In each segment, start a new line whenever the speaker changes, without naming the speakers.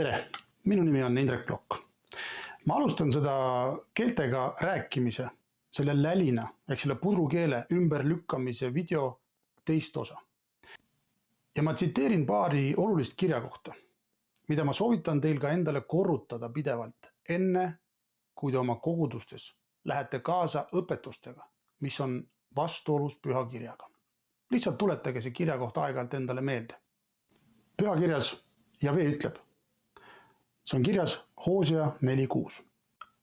Tere, minu nimi on Indrek Blok. Ma alustan seda keeltega rääkimise, selle lälina ehk selle pudrukeele ümberlükkamise video teist osa. Ja ma tsiteerin paari olulist kirjakohta, mida ma soovitan teil ka endale korrutada pidevalt enne, kui te oma kogudustes lähete kaasa õpetustega, mis on vastuolus pühakirjaga. Lihtsalt tuletage see kirjakoht aeg-ajalt endale meelde. Pühakirjas Jahve ütleb, see on kirjas Hosea 4.6.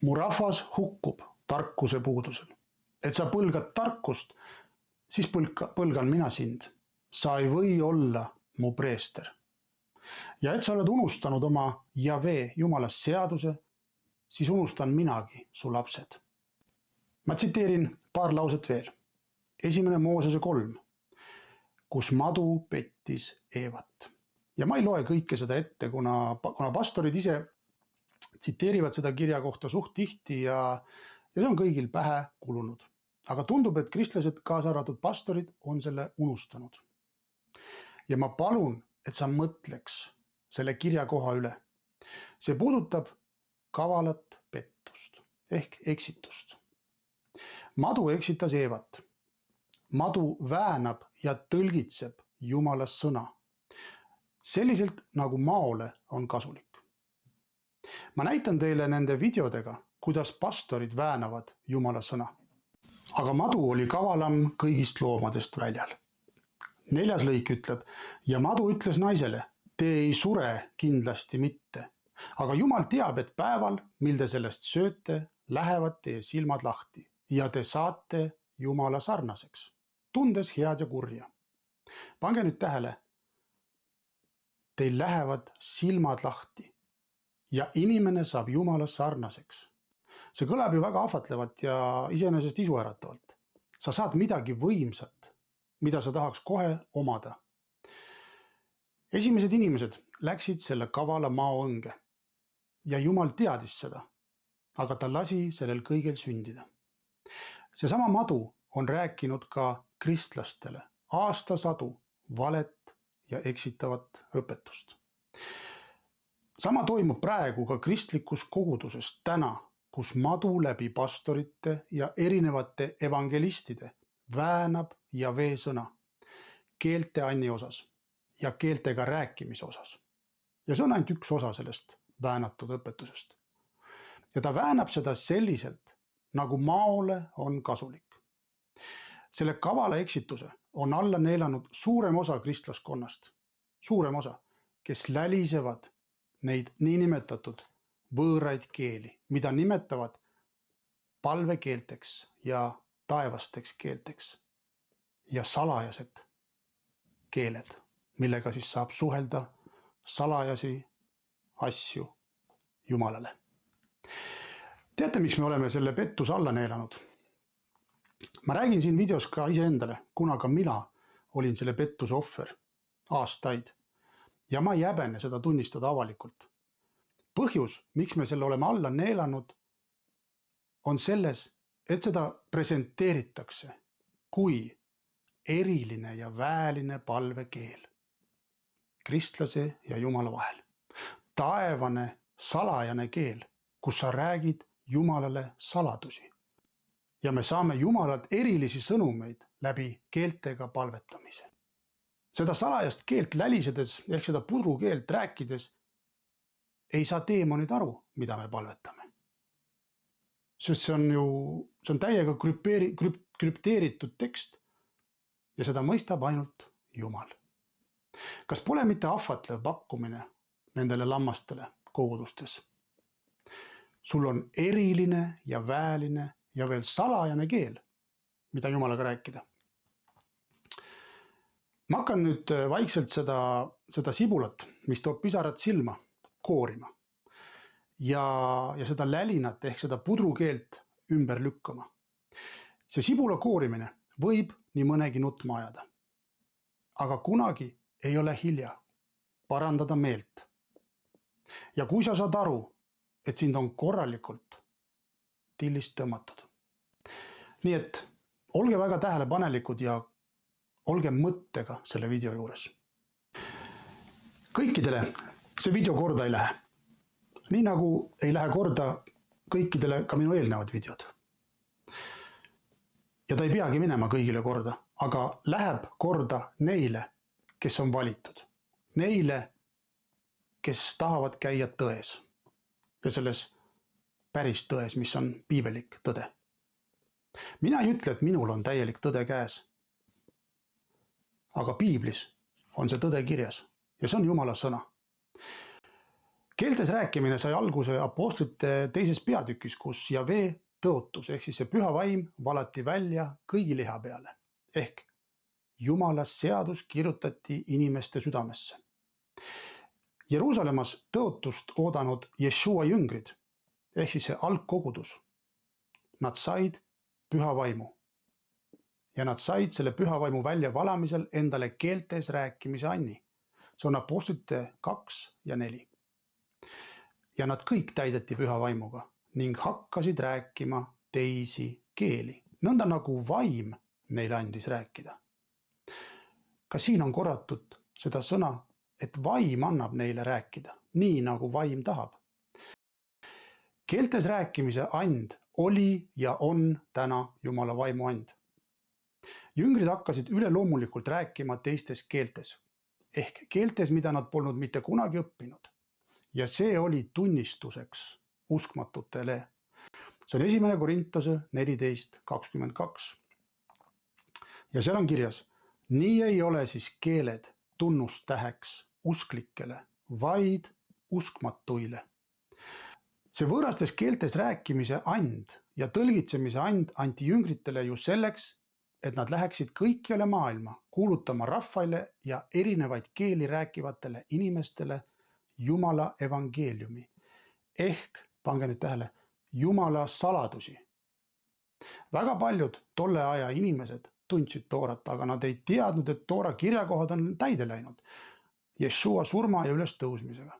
Mu rahvas hukkub tarkuse puudusel. Et sa põlgad tarkust, siis põlgan mina sind. Sa ei või olla mu preester. Ja et sa oled unustanud oma Jahve Jumala seaduse, siis unustan minagi su lapsed. Ma tsiteerin paar lauset veel. 1. Moosese 3, kus madu pettis Eevat. Ja ma ei loe kõike seda ette, kuna pastorid ise tsiteerivad seda kirja kohta suht tihti ja see on kõigil pähe kulunud. Aga tundub, et kristlased, kaasa arvatud pastorid, on selle unustanud. Ja ma palun, et sa mõtleks selle kirjakoha üle. See puudutab kavalat pettust ehk eksitust. Madu eksitas Eevat. Madu väänab ja tõlgitseb Jumala sõna. Selliselt nagu maole on kasulik. Ma näitan teile nende videodega, kuidas pastorid väänavad Jumala sõna. Aga madu oli kavalam kõigist loomadest väljal. 4. lõik ütleb, ja madu ütles naisele, te ei sure kindlasti mitte. Aga Jumal teab, et päeval, mil te sellest sööte, lähevad teie silmad lahti ja te saate Jumala sarnaseks, tundes head ja kurja. Pange nüüd tähele, teil lähevad silmad lahti ja inimene saab Jumala sarnaseks. See kõlab ju väga ahvatlevalt ja iseenesest isuäratavalt. Sa saad midagi võimsat, mida sa tahaks kohe omada. Esimesed inimesed läksid selle kavala mao õnge ja Jumal teadis seda, aga ta lasi sellel kõigel sündida. Seesama madu on rääkinud ka kristlastele aastasadu valet ja eksitavat õpetust. Sama toimub praegu ka kristlikus koguduses täna, kus madu läbi pastorite ja erinevate evangelistide väänab Jahve sõna keelte anni osas ja keeltega rääkimise osas. Ja see on ainult üks osa sellest väänatud õpetusest. Ja ta väänab seda selliselt, nagu maole on kasulik. Selle kavala eksituse on alla neelanud suurem osa kristlaskonnast, suurem osa, kes lälisevad neid niinimetatud võõraid keeli, mida nimetavad palvekeelteks ja taevasteks keelteks ja salajased keeled, millega siis saab suhelda salajasi asju Jumalale. Teate, miks me oleme selle pettuse alla neelanud? Ma räägin siin videos ka iseendale, kuna ka mina olin selle pettuse ohver aastaid ja ma ei häbene seda tunnistada avalikult. Põhjus, miks me selle oleme alla neelanud, on selles, et seda presenteeritakse kui eriline ja väeline palvekeel kristlase ja Jumala vahel. Taevane salajane keel, kus sa räägid Jumalale saladusi. Ja me saame Jumalalt erilisi sõnumeid läbi keeltega palvetamise. Seda salajast keelt lälisedes ehk seda pudrukeelt rääkides ei saa teemonid aru, mida me palvetame. Sest see on täiega krüpteeritud tekst ja seda mõistab ainult Jumal. Kas pole mitte ahvatlev pakkumine nendele lammastele kogudustes? Sul on eriline ja väeline ja veel salajane keel, mida Jumalaga rääkida. Ma hakkan nüüd vaikselt seda sibulat, mis toob pisarad silma, koorima. Ja seda lälinat ehk seda pudrukeelt ümber lükkama. See sibula koorimine võib nii mõnegi nutma ajada. Aga kunagi ei ole hilja parandada meelt. Ja kui sa saad aru, et sind on korralikult tillist tõmmatud. Nii et olge väga tähelepanelikud ja olge mõttega selle video juures. Kõikidele see video korda ei lähe. Nii nagu ei lähe korda kõikidele ka minu eelnevad videod. Ja ta ei peagi minema kõigile korda, aga läheb korda neile, kes on valitud. Neile, kes tahavad käia tões ja selles päris tões, mis on piibelik tõde. Mina ei ütle, et minul on täielik tõde käes. Aga piiblis on see tõde kirjas ja see on Jumala sõna. Keeltes rääkimine sai alguse apostlite teises peatükis, kus Jahve tõotus ehk siis see püha vaim valati välja kõigi liha peale ehk Jumala seadus kirjutati inimeste südamesse. Jeruusalemmas tõotust oodanud Jeshua jüngrid ehk siis see algkogudus, nad said püha vaimu ja nad said selle püha vaimu välja valamisel endale keeltes rääkimise anni. See on apostlite 2 ja 4. Ja nad kõik täideti püha vaimuga ning hakkasid rääkima teisi keeli, nõnda nagu vaim neile andis rääkida. Ka siin on korratud seda sõna, et vaim annab neile rääkida, nii nagu vaim tahab. Keeltes rääkimise and oli ja on täna Jumala vaimu and. Jüngrid hakkasid üleloomulikult rääkima teistes keeltes, ehk keeltes, mida nad polnud mitte kunagi õppinud. Ja see oli tunnistuseks uskmatutele. See on 1. Korintuse 14:22. Ja seal on kirjas, nii ei ole siis keeled tunnustäheks usklikele, vaid uskmatuile. See võõrastes keeltes rääkimise and ja tõlgitsemise and anti jüngritele ju selleks, et nad läheksid kõikjale maailma kuulutama rahvaile ja erinevaid keeli rääkivatele inimestele Jumala evangeeliumi ehk, pange nüüd tähele, Jumala saladusi. Väga paljud tolle aja inimesed tundsid toorat, aga nad ei teadnud, et toora kirjakohad on täide läinud Jeshua surma ja ülestõusmisega.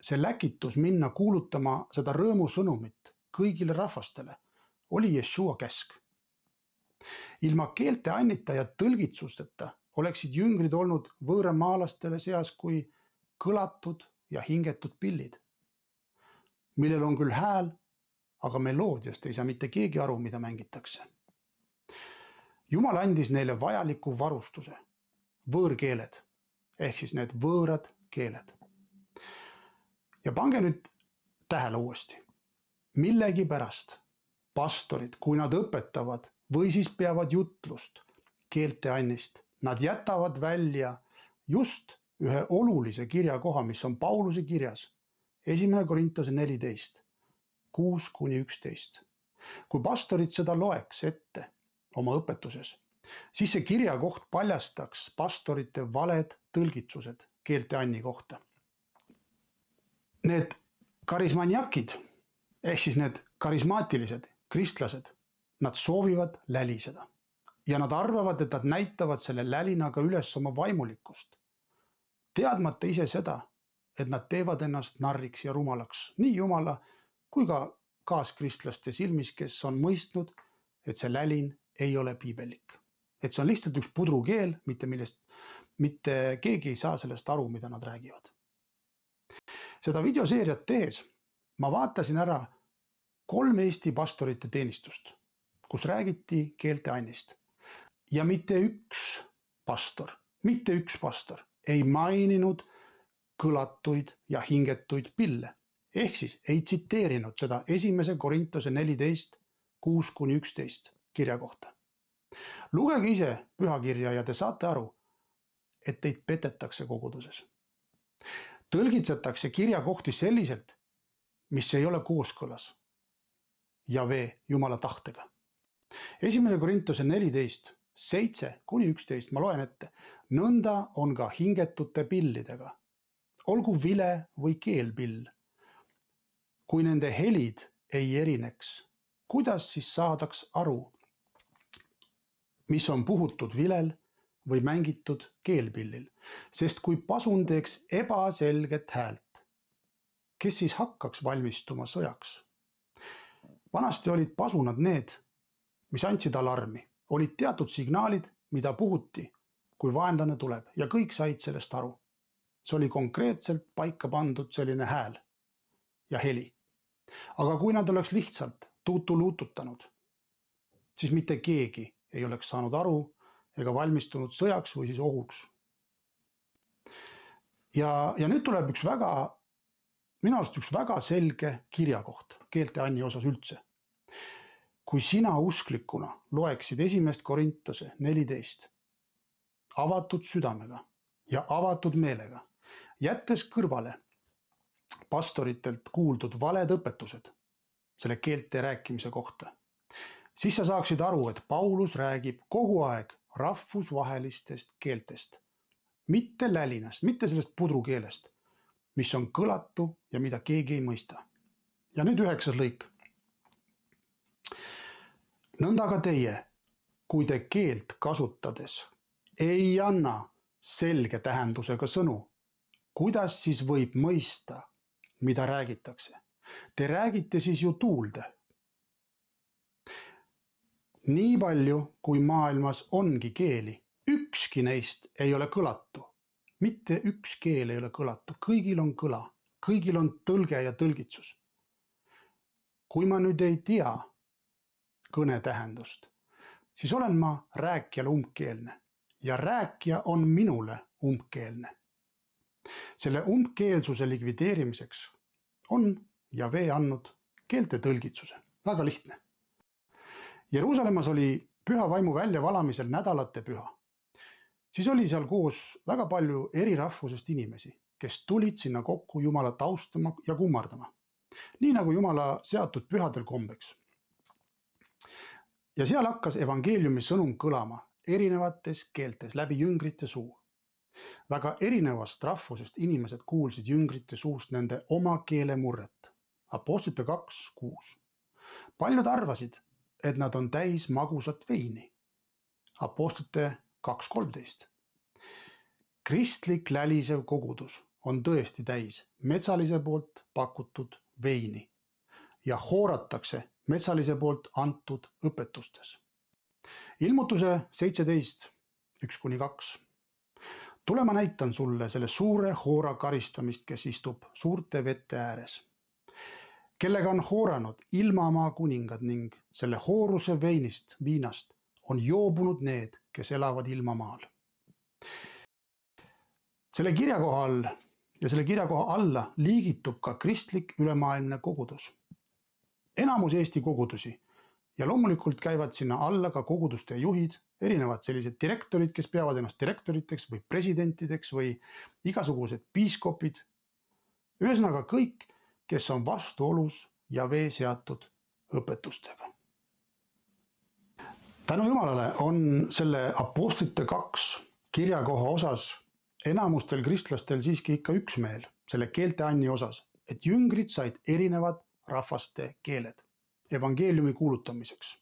See läkitus minna kuulutama seda rõõmusõnumit kõigile rahvastele oli Jeshua käsk. Ilma keelte annita ja tõlgitsusteta oleksid jüngrid olnud võõramaalastele seas kui kõlatud ja hingetud pillid, millel on küll hääl, aga meloodiast ei saa mitte keegi aru, mida mängitakse. Jumal andis neile vajaliku varustuse, võõrkeeled, ehk siis need võõrad keeled. Ja pange nüüd tähele uuesti, millegipärast pastorid, kui nad õpetavad või siis peavad jutlust keelte annist, nad jätavad välja just ühe olulise kirjakoha, mis on Pauluse kirjas, 1. Korintuse 14, 6-11. Kui pastorid seda loeks ette oma õpetuses, siis see kirjakoht paljastaks pastorite valed tõlgitsused keelte anni kohta. Need karismaniakid, ehk siis need karismaatilised kristlased, nad soovivad läliseda ja nad arvavad, et nad näitavad selle lälinaga üles oma vaimulikkust, teadmata ise seda, et nad teevad ennast narriks ja rumalaks nii Jumala kui ka kaaskristlaste silmis, kes on mõistnud, et see lälin ei ole piibelik. Et see on lihtsalt üks pudrukeel, mitte keegi ei saa sellest aru, mida nad räägivad. Seda videoseeriat tehes ma vaatasin ära 3 Eesti pastorite teenistust, kus räägiti keelte annist. Ja mitte üks pastor ei maininud kõlatuid ja hingetuid pille, ehk siis ei tsiteerinud seda 1. Korintuse 14, 6-11 kirja kohta. Lugege ise pühakirja ja te saate aru, et teid petetakse koguduses. Tõlgitsetakse kirjakohti selliselt, mis ei ole kooskõlas Jahve Jumala tahtega. 1. Korintuse 14, 7-11 ma loen ette. Nõnda on ka hingetute pillidega, olgu vile või keelpill. Kui nende helid ei erineks, kuidas siis saadaks aru, mis on puhutud vilel või mängitud keelpillil? Sest kui pasun teeks ebaselget häält, kes siis hakkaks valmistuma sõjaks? Vanasti olid pasunad need, mis andsid alarmi, olid teatud signaalid, mida puhuti, kui vaenlane tuleb ja kõik said sellest aru. See oli konkreetselt paika pandud selline hääl. ja heli. Aga kui nad oleks lihtsalt tuutuluututanud, siis mitte keegi ei oleks saanud aru ega valmistunud sõjaks või siis ohuks. Ja nüüd tuleb minu arust üks väga selge kirjakoht keelteanni osas üldse. Kui sina usklikuna loeksid 1. Korintuse 14 avatud südamega ja avatud meelega, jättes kõrvale pastoritelt kuuldud valed õpetused selle keelte rääkimise kohta, siis sa saaksid aru, et Paulus räägib kogu aeg rahvusvahelistest keeltest, mitte lälinast, mitte sellest pudrukeelest, mis on kõlatu ja mida keegi ei mõista. Ja nüüd 9. lõik. Nõnda ka teie, kui te keelt kasutades ei anna selge tähendusega sõnu, kuidas siis võib mõista, mida räägitakse? Te räägite siis ju tuulde. Nii palju, kui maailmas ongi keeli, ükski neist ei ole kõlatu. Mitte üks keel ei ole kõlatu, kõigil on kõla, kõigil on tõlge ja tõlgitsus. Kui ma nüüd ei tea kõne tähendust, siis olen ma rääkijale umbkeelne ja rääkija on minule umbkeelne. Selle umbkeelsuse likvideerimiseks on Jahve andnud keelte tõlgitsuse. Väga lihtne. Jeruusalemmas oli püha vaimu väljavalamisel nädalate püha. Siis oli seal koos väga palju eri rahvusest inimesi, kes tulid sinna kokku Jumalat austama ja kummardama. Nii nagu Jumala seatud pühadel kombeks. Ja seal hakkas evangeeliumi sõnum kõlama erinevates keeltes läbi jüngrite suu. Väga erinevast rahvusest inimesed kuulsid jüngrite suust nende oma keele murret. Apostlite 2:6. Paljud arvasid, et nad on täis magusat veini. Apostlite 2:13. Kristlik lälisev kogudus on tõesti täis metsalise poolt pakutud veini ja hooratakse metsalise poolt antud õpetustes. Ilmutuse 17, 1-2. Tule ma näitan sulle selle suure hoora karistamist, kes istub suurte vette ääres, kellega on hooranud ilmamaa kuningad ning selle hooruse viinast on joobunud need, kes elavad ilmamaal. Selle kirjakoha alla liigitub ka kristlik ülemaailmne kogudus. Enamus Eesti kogudusi ja loomulikult käivad sinna alla ka koguduste juhid, erinevad sellised direktorid, kes peavad ennast direktoriteks või presidentideks või igasugused piiskopid. Ühesõnaga kõik, kes on vastuolus Jahve seatud õpetustega. Tänu Jumalale on selle Apostlite 2 kirjakoha osas enamustel kristlastel siiski ikka üksmeel selle keelteanni osas, et jüngrid said erinevad rahvaste keeled evangeeliumi kuulutamiseks.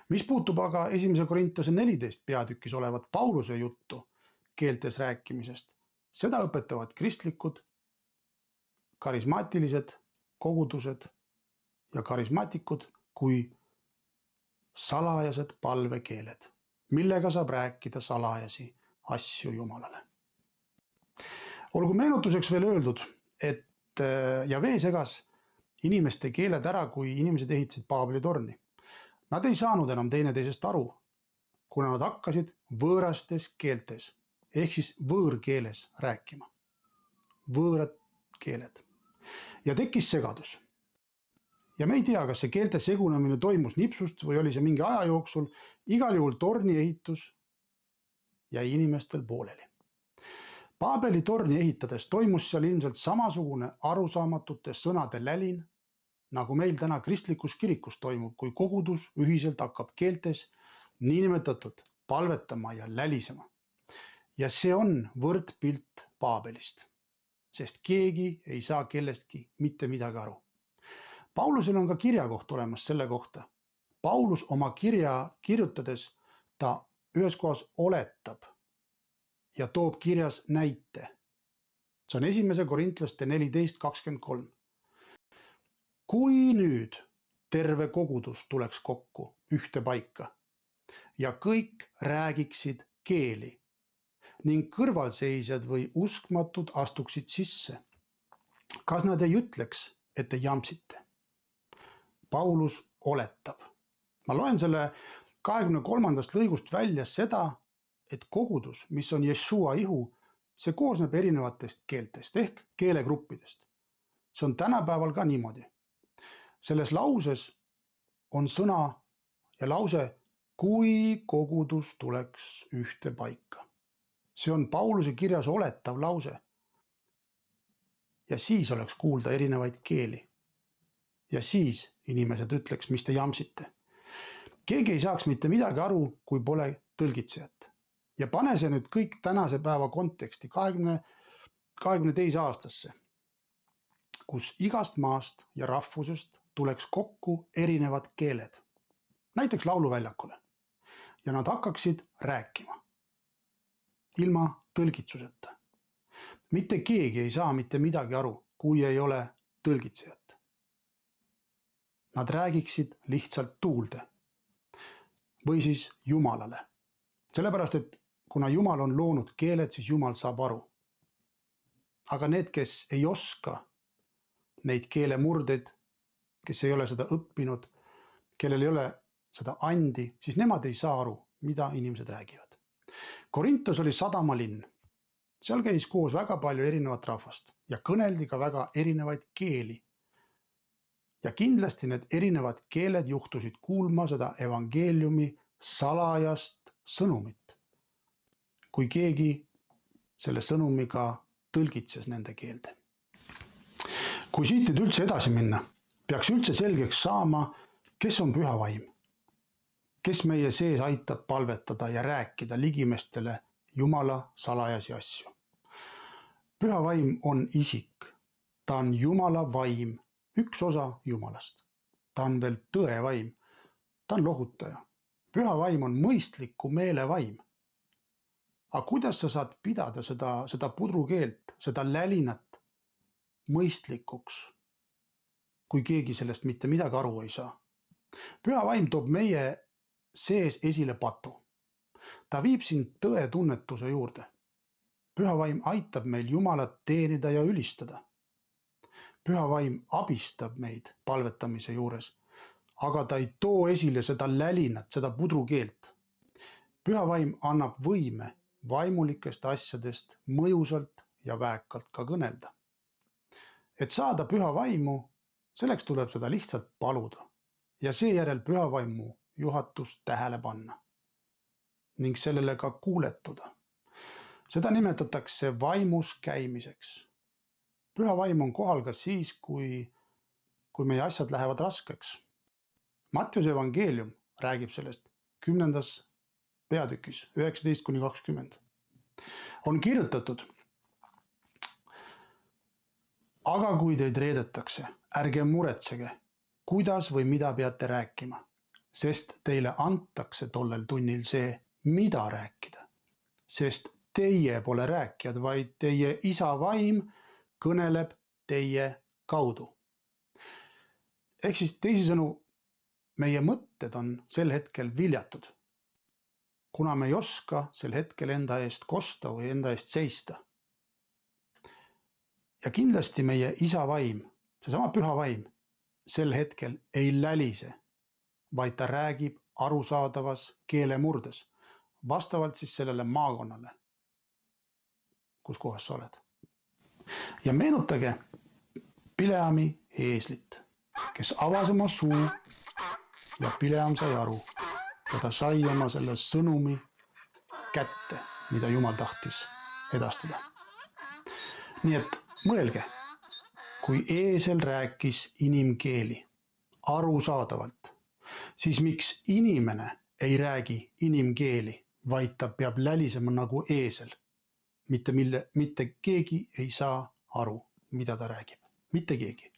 Mis puutub aga 1. Korintuse 14 peatükis olevat Pauluse juttu keeltes rääkimisest, seda õpetavad kristlikud, karismaatilised kogudused ja karismaatikud kui salajased palvekeeled, millega saab rääkida salajasi asju Jumalale. Olgu meenutuseks veel öeldud, et Jahve segas inimeste keeled ära, kui inimesed ehitasid Paabeli torni. Nad ei saanud enam teineteisest aru, kuna nad hakkasid võõrastes keeltes ehk siis võõrkeeles rääkima. Võõrad keeled. Ja tekkis segadus. Ja me ei tea, kas see keelte segunemine toimus nipsust või oli see mingi aja jooksul. Igal juhul torni ehitus jäi inimestel pooleli. Paabeli torni ehitades toimus seal ilmselt samasugune arusaamatute sõnade lälin, nagu meil täna kristlikus kirikus toimub, kui kogudus ühiselt hakkab keeltes niinimetatud palvetama ja lälisema. Ja see on võrdpilt Paabelist, sest keegi ei saa kellestki mitte midagi aru. Paulusel on ka kirjakoht olemas selle kohta. Paulus oma kirja kirjutades ta ühes kohas oletab ja toob kirjas näite. See on 1. Korintlaste 14:23. Kui nüüd terve kogudus tuleks kokku ühte paika ja kõik räägiksid keeli ning kõrvalseisjad või uskmatud astuksid sisse, Kas nad ei ütleks, et te jampsite? Paulus oletab. Ma loen selle 23. lõigust välja seda, et kogudus, mis on Jeshua ihu, see koosneb erinevatest keeltest ehk keelegruppidest. See on tänapäeval ka niimoodi. Selles lauses on sõna ja lause, kui kogudus tuleks ühte paika. See on Pauluse kirjas oletav lause. Ja siis oleks kuulda erinevaid keeli. Ja siis inimesed ütleks, mis te jampsite. Keegi ei saaks mitte midagi aru, kui pole tõlgitsejat. Ja pane see nüüd kõik tänase päeva konteksti 22. aastasse, kus igast maast ja rahvusest tuleks kokku erinevad keeled, näiteks lauluväljakule, ja nad hakkaksid rääkima ilma tõlgitsuseta. Mitte keegi ei saa mitte midagi aru, kui ei ole tõlgitsejat. Nad räägiksid lihtsalt tuulde või siis Jumalale. Sellepärast, et kuna Jumal on loonud keeled, siis Jumal saab aru. Aga need, kes ei oska neid keelemurdeid, kes ei ole seda õppinud, kellel ei ole seda andi, siis nemad ei saa aru, mida inimesed räägivad. Korintos oli sadamalinn. Seal käis koos väga palju erinevat rahvast ja kõneldi ka väga erinevaid keeli. Ja kindlasti need erinevad keeled juhtusid kuulma seda evangeeliumi salajast sõnumit, kui keegi selle sõnumiga tõlgitses nende keelde. Kui siit üldse edasi minna, peaks üldse selgeks saama, kes on püha vaim, kes meie sees aitab palvetada ja rääkida ligimestele Jumala salajasi asju. Püha vaim on isik, ta on Jumala vaim, üks osa Jumalast. Ta on veel tõe vaim, ta on lohutaja. Püha vaim on mõistliku meele vaim. Aga kuidas sa saad pidada seda pudrukeelt, seda lälinat mõistlikuks, kui keegi sellest mitte midagi aru ei saa? Püha vaim toob meie sees esile patu. Ta viib sind tõe tunnetuse juurde. Püha vaim aitab meil Jumalat teenida ja ülistada. Püha vaim abistab meid palvetamise juures, aga ta ei too esile seda lälinat, seda pudrukeelt. Püha vaim annab võime vaimulikest asjadest mõjusalt ja väekalt ka kõnelda. Et saada püha vaimu, selleks tuleb seda lihtsalt paluda ja seejärel püha vaimu juhatust tähele panna ning sellele ka kuuletuda. Seda nimetatakse vaimus käimiseks. Püha vaim on kohal ka siis, kui meie asjad lähevad raskeks. Mattiuse evangeelium räägib sellest 10. peatükis 19-20. On kirjutatud, aga kui teid reedetakse, ärge muretsege, kuidas või mida peate rääkima, sest teile antakse tollel tunnil see, mida rääkida, sest teie pole rääkijad, vaid teie isa vaim kõneleb teie kaudu. Ehk siis teisisõnu, meie mõtted on sel hetkel viljatud, kuna me ei oska sel hetkel enda eest kosta või enda eest seista. Ja kindlasti meie isa vaim, seesama püha vaim, sel hetkel ei lälise, vaid ta räägib arusaadavas keelemurdes, vastavalt siis sellele maakonnale, kus kohas sa oled. Ja meenutage Pileami eeslit, kes avas oma suu ja Pileam sai aru ja ta sai oma selle sõnumi kätte, mida Jumal tahtis edastada. Nii et mõelge, kui eesel rääkis inimkeeli arusaadavalt, siis miks inimene ei räägi inimkeeli, vaid ta peab lälisema nagu eesel? Mitte keegi ei saa aru, mida ta räägib. Mitte keegi.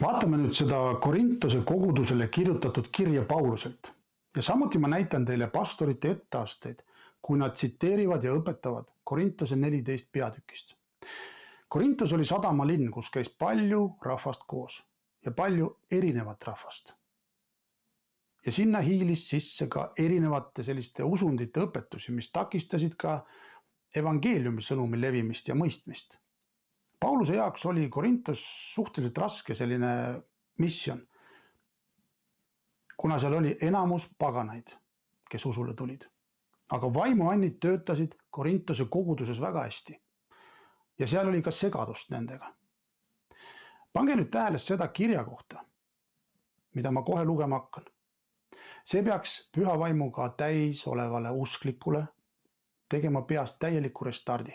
Vaatame nüüd seda Korintose kogudusele kirjutatud kirja Pauluselt. Ja samuti ma näitan teile pastorite etteasteid, kui nad tsiteerivad ja õpetavad Korintose 14 peatükist. Korintos oli sadamalinn, kus käis palju rahvast koos ja palju erinevat rahvast. Ja sinna hiilis sisse ka erinevate selliste usundite õpetusi, mis takistasid ka evangeeliumi sõnumi levimist ja mõistmist. Pauluse jaoks oli Korintos suhteliselt raske selline missioon, kuna seal oli enamus paganaid, kes usule tulid. Aga vaimuannid töötasid Korintose koguduses väga hästi ja seal oli ka segadust nendega. Pange nüüd tähele seda kirja kohta, mida ma kohe lugema hakkan. See peaks püha vaimuga täis olevale usklikule tegema peast täieliku restardi.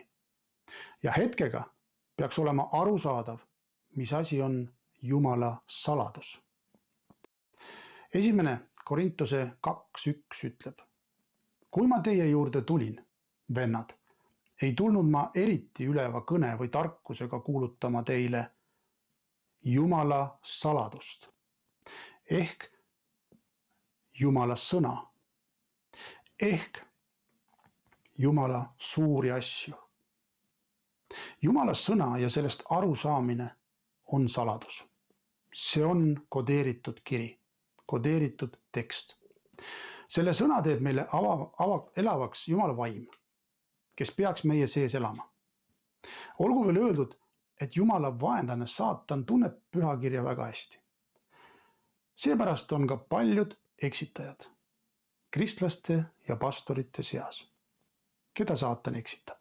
Ja hetkega peaks olema arusaadav, mis asi on Jumala saladus. Esimene Korintose 2.1 ütleb: kui ma teie juurde tulin, vennad, ei tulnud ma eriti üleva kõne või tarkusega kuulutama teile Jumala saladust ehk Jumala sõna ehk Jumala suuri asju. Jumala sõna ja sellest arusaamine on saladus. See on kodeeritud kiri, kodeeritud tekst. Selle sõna teeb meile elavaks Jumala vaim, kes peaks meie sees elama. Olgu veel öeldud, et Jumala vaenlane saatan tunneb pühakirja väga hästi. Seepärast on ka paljud eksitajad kristlaste ja pastorite seas, keda saatan eksitab.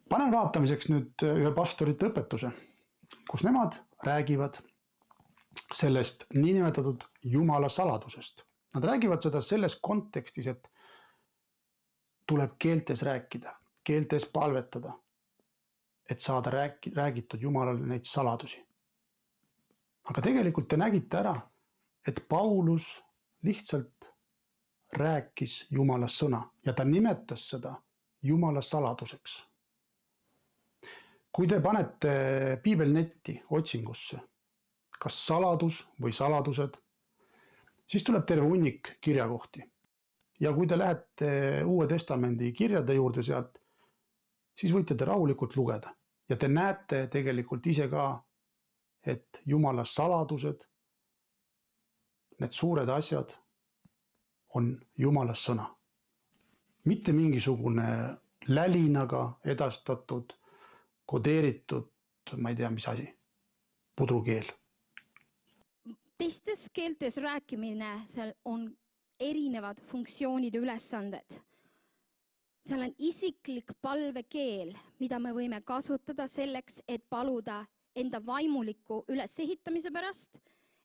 Panen vaatamiseks nüüd ühe pastorite õpetuse, kus nemad räägivad sellest niinimetatud Jumala saladusest. Nad räägivad seda selles kontekstis, et tuleb keeltes rääkida, keeltes palvetada, et saada räägitud Jumalale neid saladusi. Aga tegelikult te nägite ära, et Paulus lihtsalt rääkis Jumala sõna ja ta nimetas seda Jumala saladuseks. Kui te panete piibelnetti otsingusse, kas saladus või saladused, siis tuleb terve hunnik kirjakohti. Ja kui te lähete Uue Testamendi kirjade juurde sealt, siis võite te rahulikult lugeda. Ja te näete tegelikult ise ka, et Jumala saladused, need suured asjad on Jumala sõna. Mitte mingisugune lälinaga edastatud, kodeeritud, ma ei tea, mis asi, pudrukeel.
Teistes keeltes rääkimine, seal on erinevad funktsioonid ja ülesanded. Seal on isiklik palvekeel, mida me võime kasutada selleks, et paluda enda vaimuliku ülesehitamise pärast,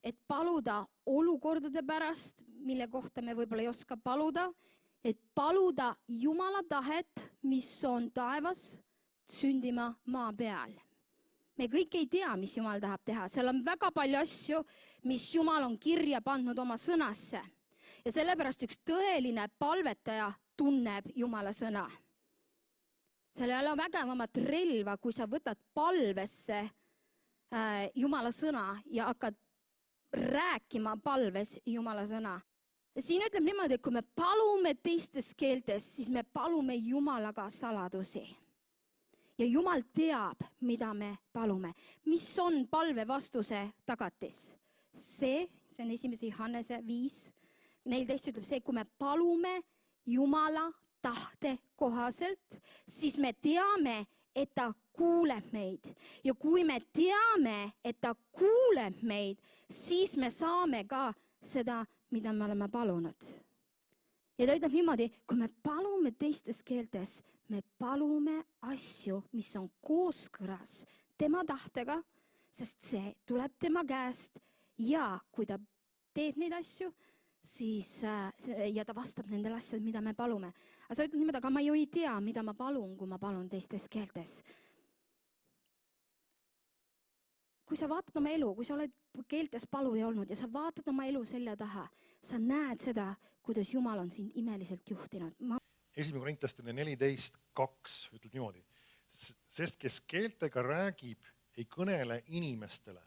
et paluda olukordade pärast, mille kohta me võib-olla ei oska paluda, et paluda Jumala tahet, mis on taevas, sündima maa peal. Me kõik ei tea, mis Jumal tahab teha. Seal on väga palju asju, mis Jumal on kirja pandud oma sõnasse. Ja sellepärast üks tõeline palvetaja tunneb Jumala sõna. Seal ei ole vägevamat relva, kui sa võtad palvesse Jumala sõna ja hakkad rääkima palves Jumala sõna. Ja siin ütleb niimoodi, et kui me palume teistes keeltes, siis me palume Jumalaga saladusi. Ja Jumal teab, mida me palume. Mis on palve vastuse tagatis? See on 1. Johannese 5.14 ütleb see, kui me palume Jumala tahte kohaselt, siis me teame, et ta kuuleb meid. Ja kui me teame, et ta kuuleb meid, siis me saame ka seda, mida me oleme palunud. Ja ta ütleb niimoodi, kui me palume teistes keeltes, me palume asju, mis on kooskõlas tema tahtega, sest see tuleb tema käest ja kui ta teeb neid asju, siis ja ta vastab nendele asjadele, mida me palume. Aga sa ütled niimoodi, aga ma ju ei tea, mida ma palun, kui ma palun teistes keeltes. Kui sa vaatad oma elu, kui sa oled keeltes paluja olnud ja sa vaatad oma elu selja taha, sa näed seda, kuidas Jumal on sind imeliselt juhtinud.
1. Korintlaste 14.2 ütleb niimoodi, sest kes keeltega räägib, ei kõnele inimestele,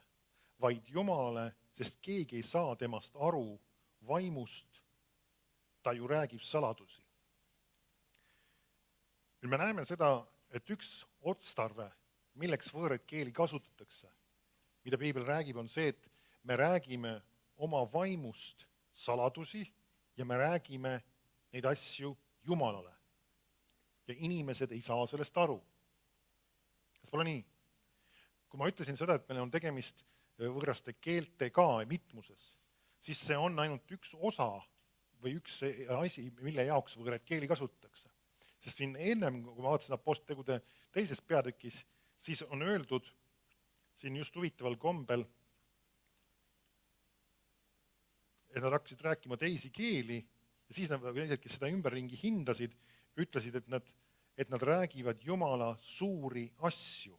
vaid Jumalale, sest keegi ei saa temast aru vaimust, ta ju räägib saladusi. Nüüd me näeme seda, et üks otstarve, milleks võõraid keeli kasutatakse, mida Piibel räägib, on see, et me räägime oma vaimust saladusi ja me räägime neid asju Jumalale. Ja inimesed ei saa sellest aru. Kas pole nii? Kui ma ütlesin seda, et meil on tegemist võõraste keeltega mitmuses, siis see on ainult üks osa või üks asi, mille jaoks võõraid keeli kasutatakse. Sest siin ennem, kui ma vaatasin Apostlitegude teises peatükis, siis on öeldud siin just huvitaval kombel, et nad hakkasid rääkima teisi keeli ja siis nad, kes seda ümberringi hindasid, ütlesid, et nad räägivad Jumala suuri asju.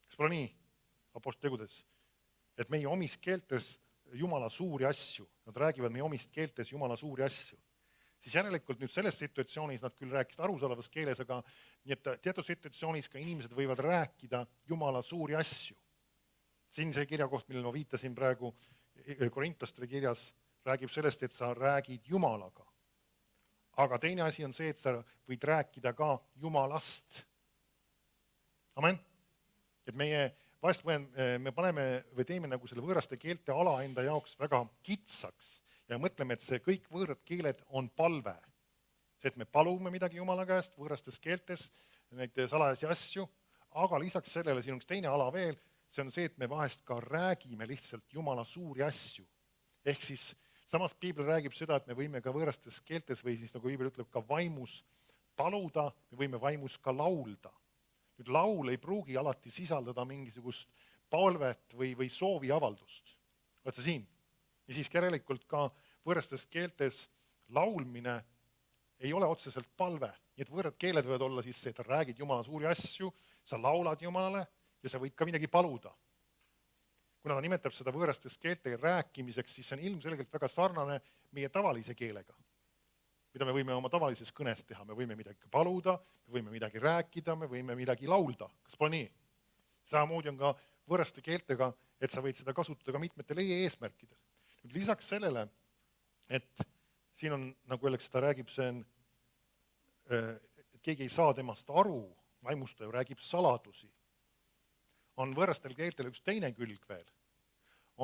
Kas pole nii Apostlitegudes? Et meie omist keeltes Jumala suuri asju, nad räägivad meie omist keeltes Jumala suuri asju. Siis järelikult nüüd selles situatsioonis nad küll rääkisid arusaadavas keeles, aga nii et teatud situatsioonis ka inimesed võivad rääkida Jumala suuri asju. Siin see kirjakoht, millele ma viitasin praegu Korintlastele kirjas, räägib sellest, et sa räägid Jumalaga. Aga teine asi on see, et sa võid rääkida ka Jumalast. Amen. Et me paneme või teeme nagu selle võõraste keelte ala enda jaoks väga kitsaks ja mõtleme, et see kõik võõrad keeled on palve. See, et me palume midagi Jumala käest võõrastes keeltes, neid salajasi asju, aga lisaks sellele siin on üks teine ala veel, see on see, et me vahest ka räägime lihtsalt Jumala suuri asju. Ehk siis samas Piibel räägib seda, et me võime ka võõrastes keeltes või siis nagu Piibel ütleb ka vaimus paluda, me võime vaimus ka laulda. Nüüd laul ei pruugi alati sisaldada mingisugust palvet või sooviavaldust. Vaata siin. Ja siis järelikult ka võõrastes keeltes laulmine ei ole otseselt palve. Nii et võõrad keeled võivad olla siis see, et räägid Jumala suuri asju, sa laulad Jumalale ja sa võid ka midagi paluda. Kuna ta nimetab seda võõrastes keelte rääkimiseks, siis see on ilmselgelt väga sarnane meie tavalise keelega. Mida me võime oma tavalises kõnes teha, me võime midagi paluda, me võime midagi rääkida, me võime midagi laulda. Kas pole nii? Samamoodi on ka võõraste keeltega, et sa võid seda kasutada ka mitmetel eesmärkidel. Nüüd lisaks sellele, et siin on, nagu öeldakse, ta räägib, see on, et keegi ei saa temast aru, vaimustaja räägib saladusi. On võõrastel keeltel üks teine külg veel.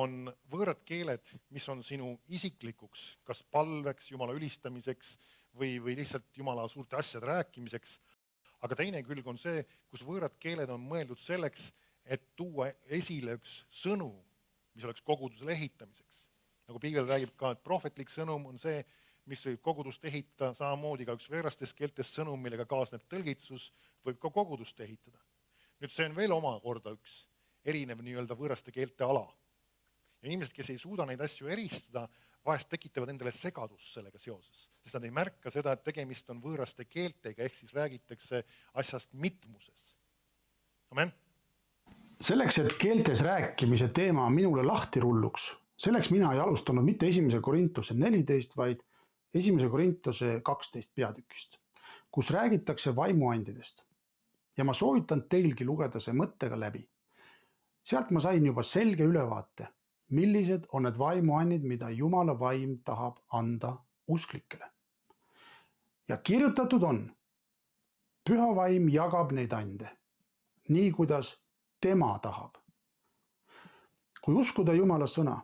On võõrad keeled, mis on sinu isiklikuks, kas palveks, Jumala ülistamiseks või lihtsalt Jumala suurte asjade rääkimiseks. Aga teine külg on see, kus võõrad keeled on mõeldud selleks, et tuua esile üks sõnum, mis oleks kogudusele ehitamiseks. Nagu Piibel räägib ka, et prohvetlik sõnum on see, mis võib kogudust ehitada, samamoodi ka üks võõrastes keeltes sõnum, millega kaasneb tõlgitsus, võib ka kogudust ehitada. Nüüd see on veel omakorda üks erinev nii-öelda võõraste keelte ala. Ja inimesed, kes ei suuda neid asju eristada, vahest tekitavad endale segadust sellega seoses. Sest nad ei märka seda, et tegemist on võõraste keeltega, ehk siis räägitakse asjast mitmuses. Amen.
Selleks, et keeltes rääkimise teema minule lahti rulluks, selleks mina ei alustanud mitte 1. Korintuse 14, vaid 1. Korintuse 12 peatükist, kus räägitakse vaimuandidest. Ja ma soovitan teilgi lugeda see mõttega läbi. Sealt ma sain juba selge ülevaate, millised on need vaimuannid, mida Jumala vaim tahab anda usklikele. Ja kirjutatud on, püha vaim jagab neid ande, nii kuidas tema tahab. Kui uskuda Jumala sõna,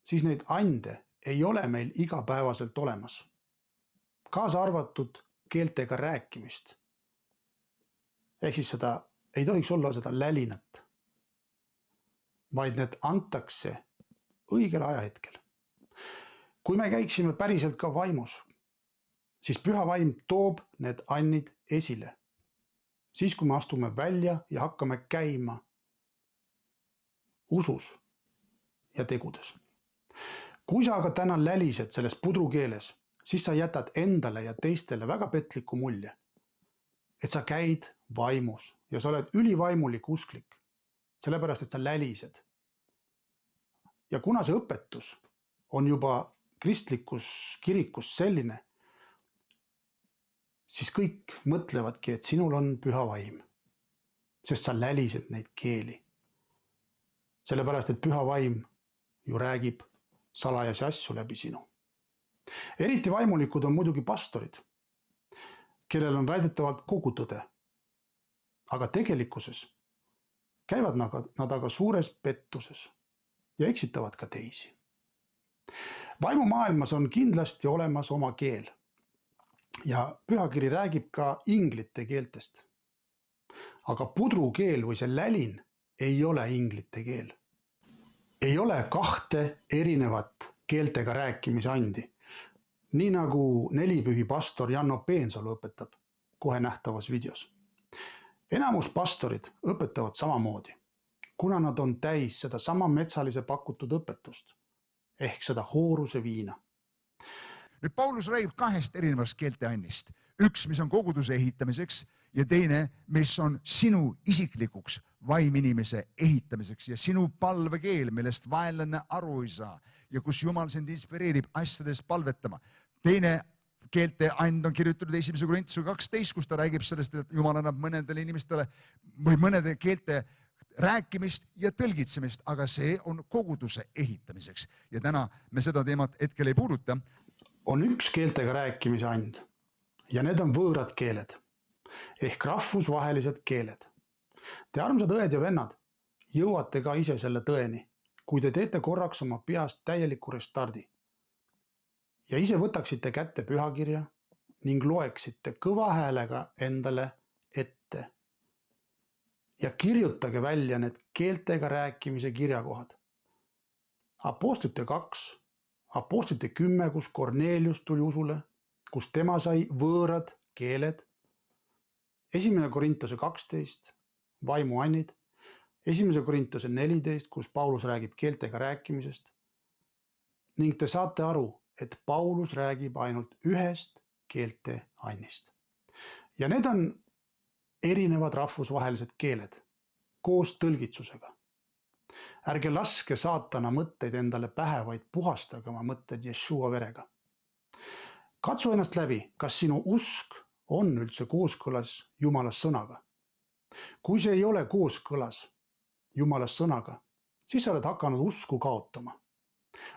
siis neid ande ei ole meil igapäevaselt olemas. Kaasa arvatud keeltega rääkimist. Ehk siis seda ei tohiks olla seda lälinat, vaid need antakse õigel ajahetkel. Kui me käiksime päriselt ka vaimus, siis püha vaim toob need annid esile. Siis kui me astume välja ja hakkame käima usus ja tegudes. Kui sa aga täna lälised selles pudrukeeles, siis sa jätad endale ja teistele väga petliku mulje, et sa käid vaimus ja sa oled ülivaimulik usklik, sellepärast et sa lälised. Ja kuna see õpetus on juba kristlikus kirikus selline, siis kõik mõtlevadki, et sinul on püha vaim, sest sa lälised neid keeli. Sellepärast, et püha vaim ju räägib salajasi asju läbi sinu. Eriti vaimulikud on muidugi pastorid, kellel on väidetavalt kogu tõde. Aga tegelikkuses käivad nad aga suures pettuses ja eksitavad ka teisi. Vaimumaailmas on kindlasti olemas oma keel ja pühakiri räägib ka inglite keeltest, aga pudrukeel või see lälin ei ole inglite keel. Ei ole kahte erinevat keeltega rääkimise andi. Nii nagu nelipühi pastor Janno Peensalu õpetab kohe nähtavas videos. Enamus pastorid õpetavad samamoodi, kuna nad on täis seda sama metsalise pakutud õpetust, ehk seda hooruse viina.
Nüüd Paulus räägib kahest erinevast keelteannist. Üks, mis on koguduse ehitamiseks ja teine, mis on sinu isiklikuks vaiminimese ehitamiseks ja sinu palvekeel, millest vaenlane aru ei saa ja kus Jumal sind inspireerib asjades palvetama. Teine keelteand on kirjutatud 1. Korintuse 12, kus ta räägib sellest, et Jumal annab mõnedele inimestele või mõnede keelte rääkimist ja tõlgitsemist, aga see on koguduse ehitamiseks. Ja täna me seda teemat hetkel ei puuduta.
On üks keeltega rääkimise and ja need on võõrad keeled ehk rahvusvahelised keeled. Te armsad õed ja vennad, jõuate ka ise selle tõeni, kui te teete korraks oma peast täieliku restardi ja ise võtaksite kätte pühakirja ning loeksite kõva häälega endale ette ja kirjutage välja need keeltega rääkimise kirjakohad. Apostlite 2, Apostlite 10, kus Kornelius tuli usule, kus tema sai võõrad keeled, 1. Korintuse 12, vaimuannid, 1. Korintuse 14, kus Paulus räägib keeltega rääkimisest ning te saate aru, et Paulus räägib ainult ühest keelteannist. Ja need on erinevad rahvusvahelised keeled koos tõlgitsusega. Ärge laske saatana mõtteid endale pähe, vaid puhastage oma mõtted Jeshua verega. Katsu ennast läbi, kas sinu usk on üldse kooskõlas Jumala sõnaga. Kui see ei ole kooskõlas Jumala sõnaga, siis sa oled hakanud usku kaotama.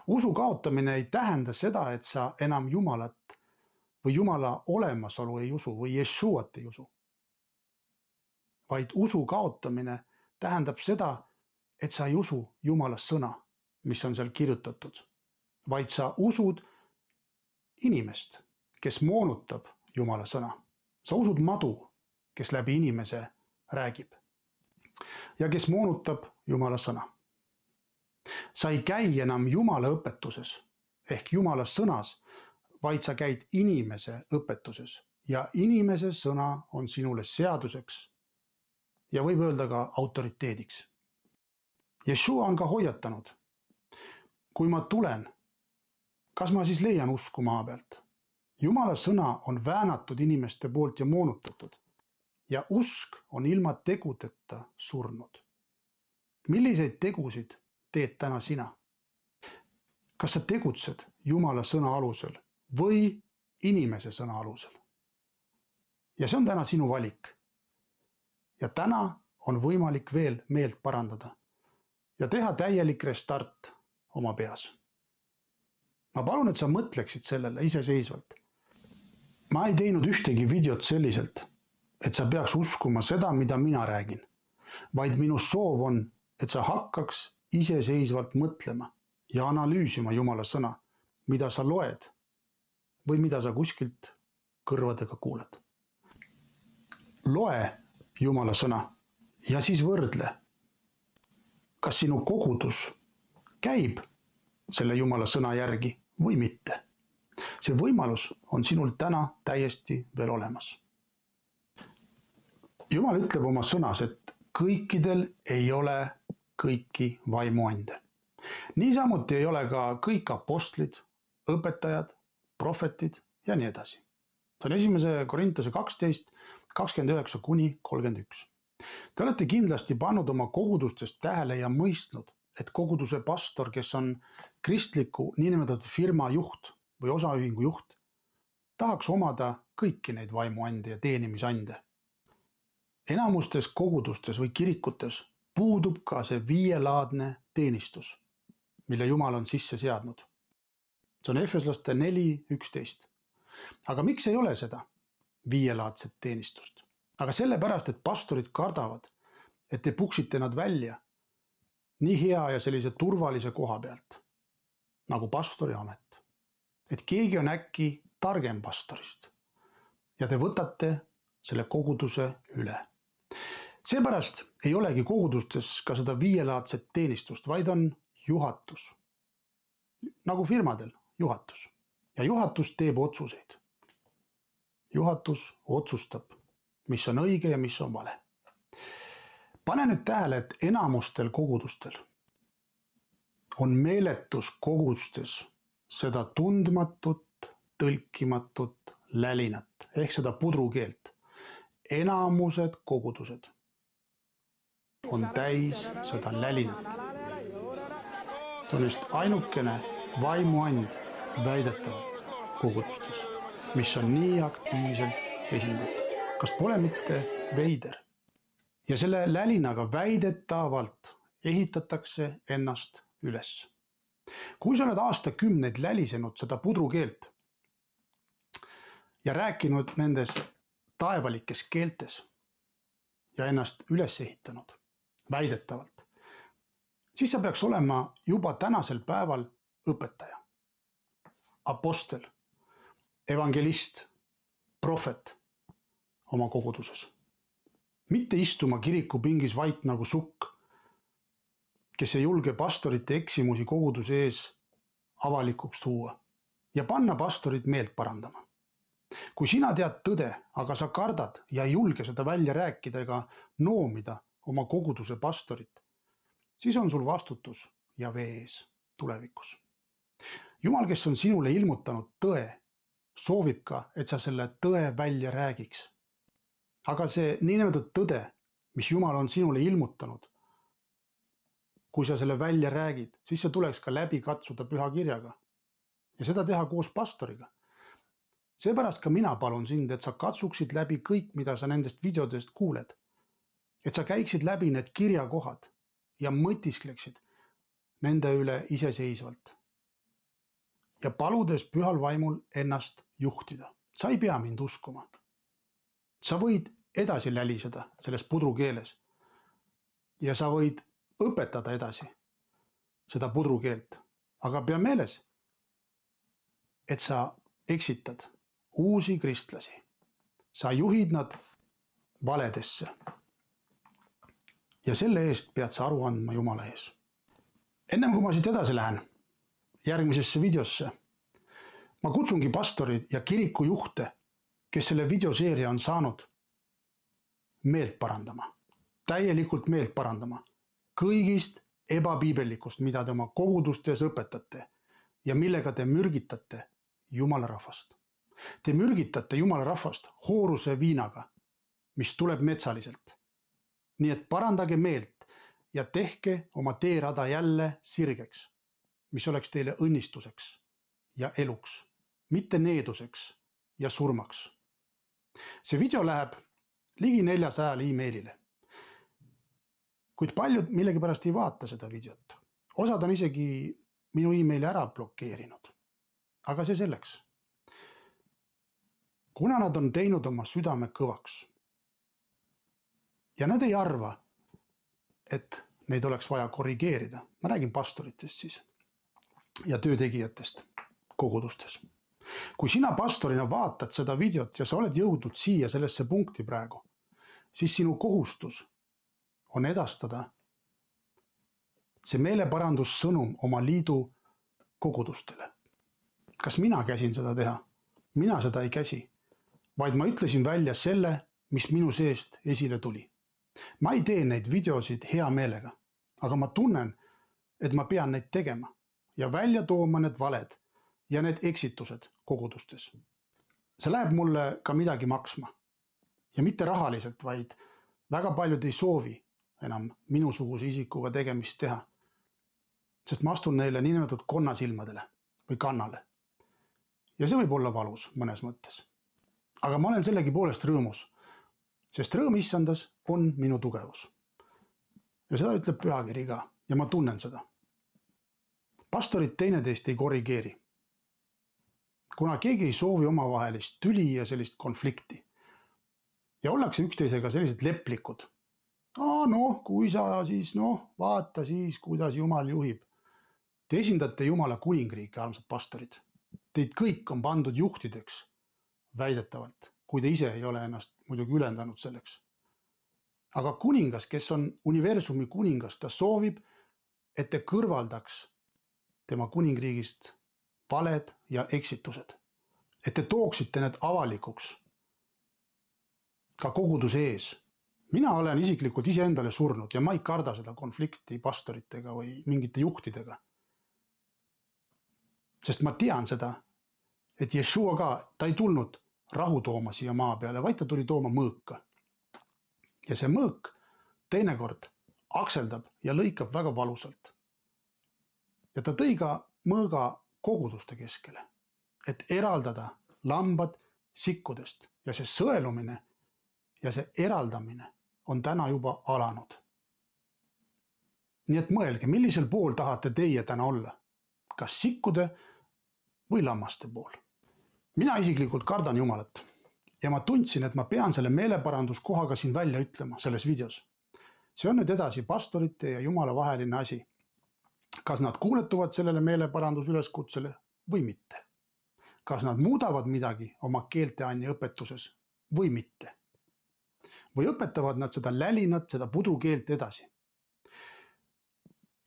Usu kaotamine ei tähenda seda, et sa enam Jumalat või Jumala olemasolu ei usu või Jeshuat ei usu. Vaid usu kaotamine tähendab seda, et sa ei usu Jumala sõna, mis on seal kirjutatud, vaid sa usud inimest, kes moonutab Jumala sõna. Sa usud madu, kes läbi inimese räägib ja kes moonutab Jumala sõna. Sa ei käi enam Jumala õpetuses ehk Jumala sõnas, vaid sa käid inimese õpetuses ja inimese sõna on sinule seaduseks ja võib öelda ka autoriteediks. Jeshua on ka hoiatanud. Kui ma tulen, kas ma siis leian usku maa pealt? Jumala sõna on väänatud inimeste poolt ja moonutatud ja usk on ilma tegudeta surnud. Milliseid tegusid teed täna sina? Kas sa tegutsed Jumala sõna alusel või inimese sõna alusel? Ja see on täna sinu valik. Ja täna on võimalik veel meelt parandada ja teha täielik restart oma peas. Ma palun, et sa mõtleksid sellele iseseisvalt. Ma ei teinud ühtegi videot selliselt, et sa peaks uskuma seda, mida mina räägin, vaid minu soov on, et sa hakkaks iseseisvalt mõtlema ja analüüsima Jumala sõna, mida sa loed või mida sa kuskilt kõrvadega kuuled. Loe Jumala sõna ja siis võrdle, kas sinu kogudus käib selle Jumala sõna järgi või mitte. See võimalus on sinul täna täiesti veel olemas. Jumal ütleb oma sõnas, et kõikidel ei ole kõiki vaimuande. Niisamuti ei ole ka kõik apostlid, õpetajad, prohvetid ja nii edasi. See on 1. Korintuse 12, 29-31. Te olete kindlasti pannud oma kogudustest tähele ja mõistnud, et koguduse pastor, kes on kristliku niinimetatud firma juht või osaühingu juht, tahaks omada kõiki neid vaimuande ja teenimisande. Enamustes kogudustes või kirikutes puudub ka see 5-laadne teenistus, mille Jumal on sisse seadnud. See on Efeslaste 4:11. Aga miks ei ole seda 5-laadset teenistust? Aga sellepärast, et pastorid kardavad, et te puksite nad välja nii hea ja sellise turvalise koha pealt, nagu pastori amet. Et keegi on äkki targem pastorist ja te võtate selle koguduse üle. Seepärast ei olegi kogudustes ka seda viielaadset teenistust, vaid on juhatus. Nagu firmadel juhatus. Ja juhatus teeb otsuseid. Juhatus otsustab, mis on õige ja mis on vale. Pane nüüd tähele, et enamustel kogudustel on meeletus kogudustes seda tundmatut, tõlkimatut lälinat ehk seda pudrukeelt. Enamused kogudused on täis seda lälinat. See on just ainukene vaimuand väidetavalt kogudustes, mis on nii aktiivselt esindatud. Kas pole mitte veider? Ja selle lälinaga väidetavalt ehitatakse ennast üles. Kui sa oled aastakümneid lälisenud seda pudrukeelt ja rääkinud nendes taevalikes keeltes ja ennast üles ehitanud, väidetavalt, siis sa peaks olema juba tänasel päeval õpetaja, apostel, evangelist, prohvet oma koguduses. Mitte istuma kirikupingis vait nagu sukk, kes ei julge pastorite eksimusi koguduse ees avalikuks tuua ja panna pastorit meelt parandama. Kui sina tead tõde, aga sa kardad ja ei julge seda välja rääkida ega noomida oma koguduse pastorit, siis on sul vastutus ja vee ees tulevikus. Jumal, kes on sinule ilmutanud tõe, soovib ka, et sa selle tõe välja räägiks. Aga see niinimetatud tõde, mis Jumal on sinule ilmutanud, kui sa selle välja räägid, siis see tuleks ka läbi katsuda püha kirjaga ja seda teha koos pastoriga. Seepärast ka mina palun sind, et sa katsuksid läbi kõik, mida sa nendest videodest kuuled. Et sa käiksid läbi need kirjakohad ja mõtiskleksid nende üle iseseisvalt. Ja paludes pühal vaimul ennast juhtida. Sa ei pea mind uskuma. Sa võid edasi läliseda selles pudrukeeles ja sa võid õpetada edasi seda pudrukeelt. Aga pea meeles, et sa eksitad uusi kristlasi. Sa juhid nad valedesse. Ja selle eest pead sa aru andma Jumala ees. Ennem kui ma siit edasi lähen järgmisesse videosse, ma kutsungi pastorid ja kirikujuhte, kes selle videoseeria on saanud, meelt parandama. Täielikult meelt parandama. Kõigist ebapiibellikust, mida te oma kogudustes õpetate ja millega te mürgitate Jumala rahvast. Te mürgitate Jumala rahvast hooruse viinaga, mis tuleb metsaliselt. Nii et parandage meelt ja tehke oma teerada jälle sirgeks, mis oleks teile õnnistuseks ja eluks, mitte needuseks ja surmaks. See video läheb ligi 400 e-mailile. Kuid paljud millegipärast ei vaata seda videot. Osad on isegi minu e-maili ära blokeerinud. Aga see selleks. Kuna nad on teinud oma südame kõvaks ja nad ei arva, et neid oleks vaja korrigeerida. Ma räägin pastoritest siis ja töötegijatest kogudustes. Kui sina pastorina vaatad seda videot ja sa oled jõudnud siia sellesse punkti praegu, siis sinu kohustus on edastada see meeleparandussõnum oma liidu kogudustele. Kas mina käsin seda teha? Mina seda ei käsi, vaid ma ütlesin välja selle, mis minu seest esile tuli. Ma ei tee neid videosid hea meelega, aga ma tunnen, et ma pean neid tegema ja välja tooma need valed ja need eksitused kogudustes. See läheb mulle ka midagi maksma ja mitte rahaliselt, vaid väga paljud ei soovi enam minusuguse isikuga tegemist teha, sest ma astun neile niinimetatud konnasilmadele või kannale. Ja see võib olla valus mõnes mõttes. Aga ma olen sellegi poolest rõõmus, sest rõõm issandas on minu tugevus. Ja seda ütleb pühakiri ka ja ma tunnen seda. Pastorid teineteist ei korrigeeri, kuna keegi ei soovi omavahelist tüli ja sellist konflikti. Ja ollakse üksteisega sellised leplikud. Kui sa siis, vaata siis, kuidas Jumal juhib. Te esindate Jumala kuningriiki, armsad pastorid. Teid kõik on pandud juhtideks, väidetavalt, kui te ise ei ole ennast muidugi ülendanud selleks. aga kuningas, kes on universumi kuningas, ta soovib, et te kõrvaldaks tema kuningriigist valed ja eksitused. Et te tooksite need avalikuks ka koguduse ees. Mina olen isiklikult iseendale surnud ja ma ei karda seda konflikti pastoritega või mingite juhtidega. Sest ma tean seda, et Yeshua ka, ta ei tulnud rahu tooma siia maa peale, vaid ta tuli tooma mõõka. Ja see mõõk teinekord akseldab ja lõikab väga valusalt. Ja ta tõi ka mõõga koguduste keskele, et eraldada lambad sikkudest ja see sõelumine ja see eraldamine on täna juba alanud. Nii et mõelge, millisel pool tahate teie täna olla? Kas sikkude või lammaste pool? Mina isiklikult kardan Jumalat ja ma tundsin, et ma pean selle meeleparanduskohaga siin välja ütlema selles videos. See on nüüd edasi pastorite ja Jumala vaheline asi. Kas nad kuuletuvad sellele meeleparandusüleskutsele või mitte? Kas nad muudavad midagi oma keelteanni õpetuses või mitte? Või õpetavad nad seda lälinat, seda pudrukeelt edasi?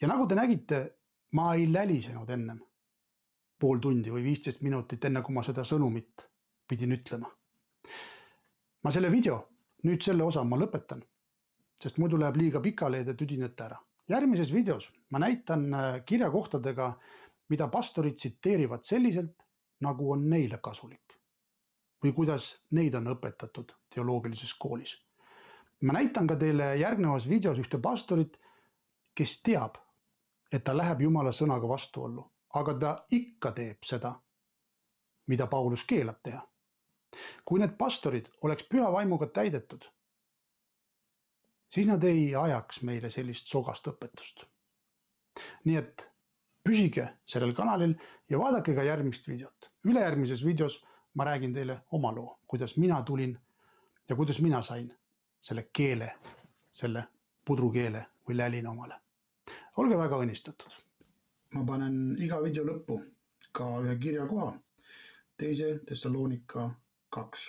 Ja nagu te nägite, ma ei lälisenud ennem pool tundi või 15 minutit enne, kui ma seda sõnumit pidin ütlema. Ma selle video, nüüd selle osa ma lõpetan, sest muidu läheb liiga pikale ja te tüdinete ära. Järgmises videos ma näitan kirjakohtadega, mida pastorid tsiteerivad selliselt, nagu on neile kasulik. Või kuidas neid on õpetatud teoloogilises koolis. Ma näitan ka teile järgnevas videos ühte pastorit, kes teab, et ta läheb Jumala sõnaga vastuollu, aga ta ikka teeb seda, mida Paulus keelab teha. Kui need pastorid oleks püha vaimuga täidetud, siis nad ei ajaks meile sellist sogast õpetust. Nii et püsige sellel kanalil ja vaadake ka järgmist videot. Ülejärgmises videos ma räägin teile oma loo, kuidas mina tulin ja kuidas mina sain selle keele, selle pudrukeele või lälina omale. Olge väga õnnistatud. Ma panen iga video lõppu ka ühe kirjakoha, 2. Thessalonika 2,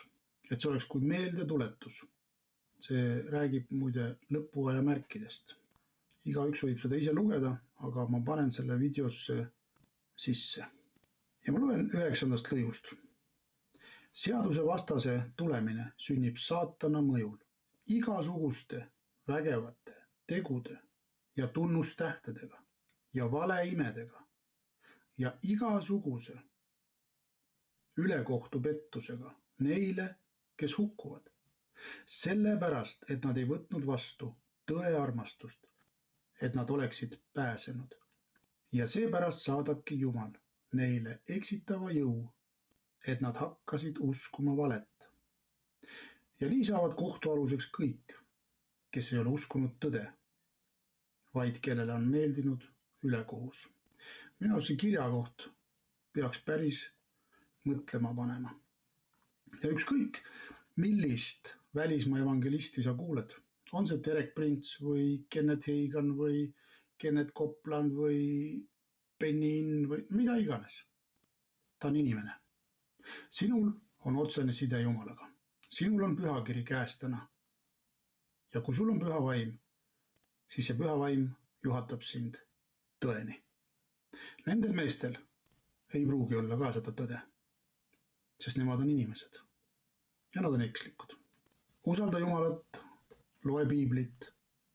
et see oleks kui meeldetuletus. See räägib muide lõpuaja märkidest. Igaüks võib seda ise lugeda, aga ma panen selle videosse sisse. Ja ma loen 9. lõigust. Seaduse vastase tulemine sünnib saatana mõjul igasuguste vägevate tegude ja tunnustähtedega ja valeimedega ja igasuguse ülekohtu pettusega neile, kes hukkuvad. Sellepärast, et nad ei võtnud vastu tõe armastust, et nad oleksid pääsenud. Ja seepärast saadabki Jumal neile eksitava jõu, et nad hakkasid uskuma valet. Ja nii saavad kohtualuseks kõik, kes ei ole uskunud tõde, vaid kellele on meeldinud ülekohus. Minu see kirjakoht peaks päris mõtlema panema. Ja ükskõik, millist välismaa evangelisti sa kuuled, on see Derek Prince või Kenneth Hagin või Kenneth Copeland või Benny Hinn või mida iganes. Ta on inimene. Sinul on otsene side Jumalaga. Sinul on pühakiri käes täna. Ja kui sul on püha vaim, siis see püha vaim juhatab sind tõeni. Nendel meestel ei pruugi olla ka seda tõde, sest nemad on inimesed ja nad on ekslikud. Usalda Jumalat, loe piiblit,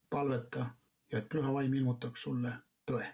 palveta ja et püha vaim ilmutaks sulle tõe.